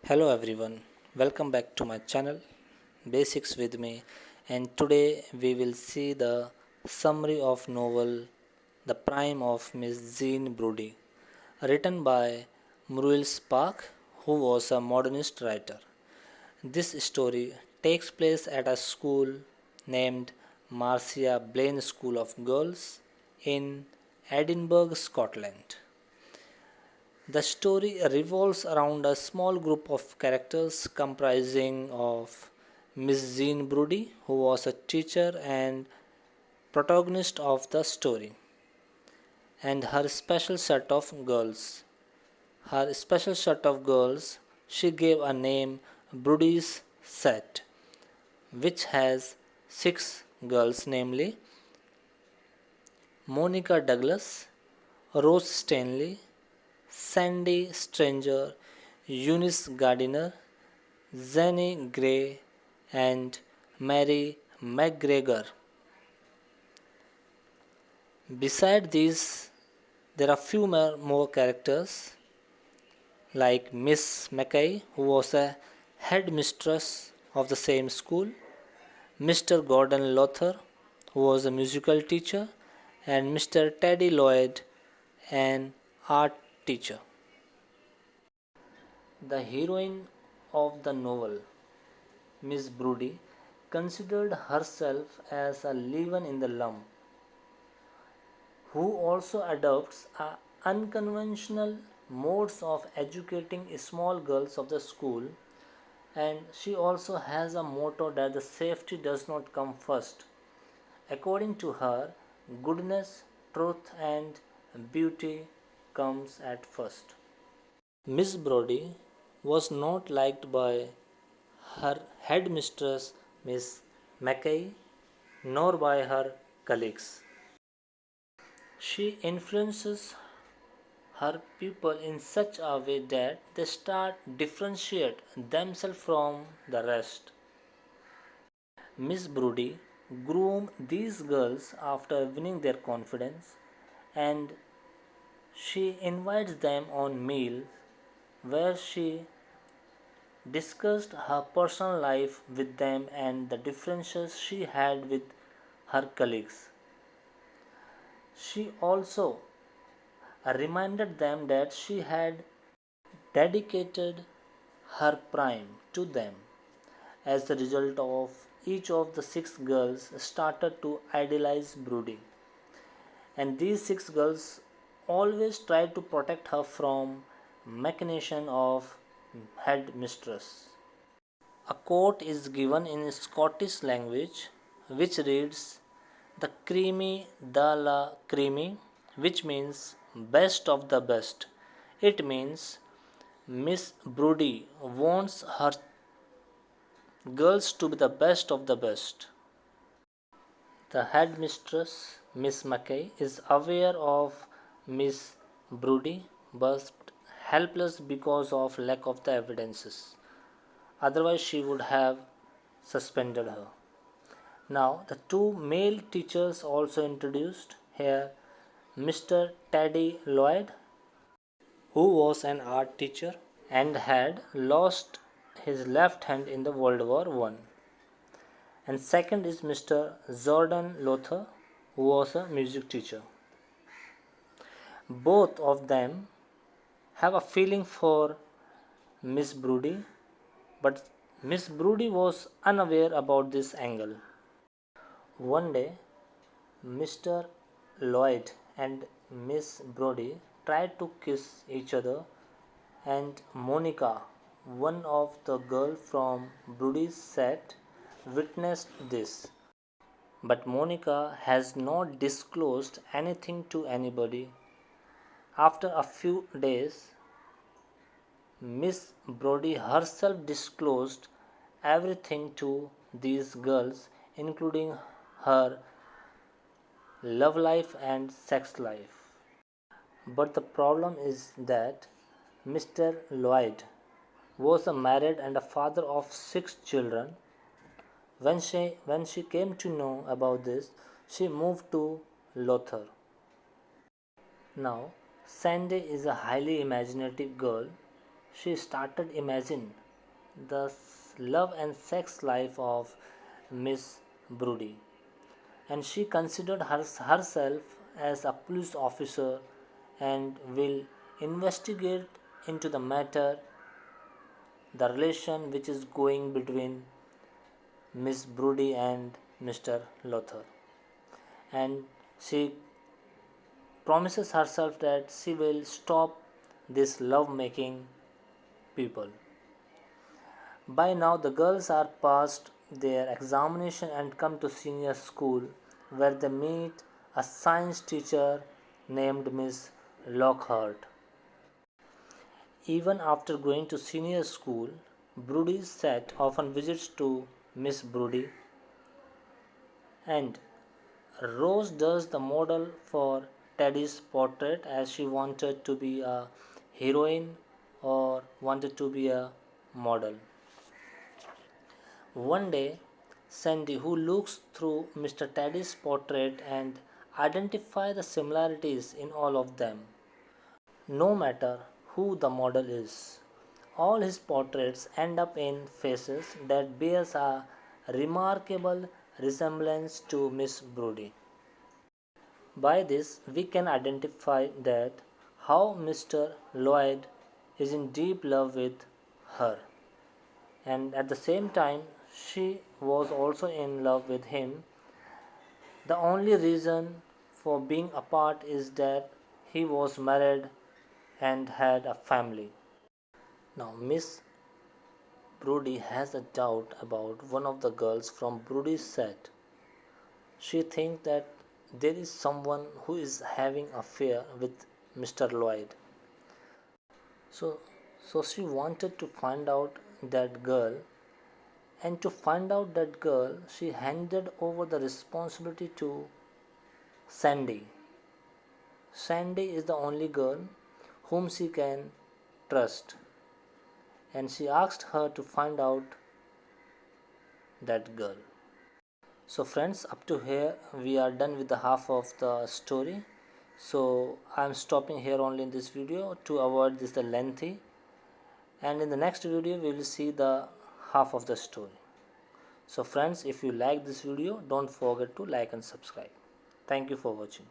Hello everyone, welcome back to my channel Basics with me, and today we will see the summary of novel The Prime of Miss Jean Brodie, written by Muriel Spark, who was a modernist writer. This story takes place at a school named Marcia Blaine School of Girls in Edinburgh, Scotland. The story revolves around a small group of characters comprising of Miss Jean Brodie, who was a teacher and protagonist of the story, and her special set of girls. Her special set of girls she gave a name Brodie's set, which has six girls, namely Monica Douglas, Rose Stanley, Sandy Stranger, Eunice Gardiner, Jenny Gray, and Mary McGregor. Beside these, there are few more characters like Miss Mackay, who was a headmistress of the same school, Mr. Gordon Lothar, who was a musical teacher, and Mr. Teddy Lloyd, an art teacher. The heroine of the novel, Miss Brodie, considered herself as a leaven in the lump, who also adopts unconventional modes of educating small girls of the school, and she also has a motto that the safety does not come first. According to her, goodness, truth, and beauty comes at first. Miss Brodie was not liked by her headmistress, Miss Mackay, nor by her colleagues. She influences her pupil in such a way that they start differentiate themselves from the rest. Miss Brodie groomed these girls after winning their confidence, and she invites them on meals where she discussed her personal life with them and the differences she had with her colleagues. She also reminded them that she had dedicated her prime to them. As a result of each of the six girls started to idolize Brodie, and these six girls always tried to protect her from machination of headmistress. A quote is given in Scottish language which reads the creamy de la creamy, which means best of the best. It means Miss Brodie wants her girls to be the best of the best. The headmistress, Miss Mackay, is aware of Miss Brodie but helpless because of lack of the evidences. Otherwise, she would have suspended her. Now, the two male teachers also introduced here Mr. Teddy Lloyd, who was an art teacher and had lost his left hand in the World War I. And second is Mr. Jordan Lothar, who was a music teacher. Both of them have a feeling for Miss Brodie, but Miss Brodie was unaware about this angle. One day, Mr. Lloyd and Miss Brodie tried to kiss each other, and Monica, one of the girls from Brodie's set, witnessed this. But Monica has not disclosed anything to anybody. After a few days, Miss Brodie herself disclosed everything to these girls, including her love life and sex life. But the problem is that Mr. Lloyd was married and a father of six children. When she came to know about this, she moved to Lothar. Now, Sandy is a highly imaginative girl. she started imagine the love and sex life of Miss Brodie, and she considered herself as a police officer and will investigate into the matter, the relation which is going between Miss Brodie and Mr. Lothar, and she promises herself that she will stop this love making people. By now, the girls are past their examination and come to senior school, where they meet a science teacher named Miss Lockhart. Even after going to senior school, Brodie's set often visits to Miss Brodie, and Rose does the model for Teddy's portrait as she wanted to be a heroine or wanted to be a model. One day, Sandy, who looks through Mr. Teddy's portrait and identifies the similarities in all of them, no matter who the model is. All his portraits end up in faces that bears a remarkable resemblance to Miss Brodie. By this, we can identify that how Mr. Lloyd is in deep love with her, and at the same time, she was also in love with him. The only reason for being apart is that he was married and had a family. Now, Miss Brodie has a doubt about one of the girls from Brodie's set. She thinks that there is someone who is having an affair with Mr. Lloyd. So, so she wanted to find out that girl, and to find out that girl, she handed over the responsibility to Sandy. Sandy is the only girl whom she can trust, and she asked her to find out that girl. So friends, up to here we are done with the half of the story. So I am stopping here only in this video to avoid this the lengthy, and in the next video we will see the half of the story. So friends, if you like this video, don't forget to like and subscribe. Thank you for watching.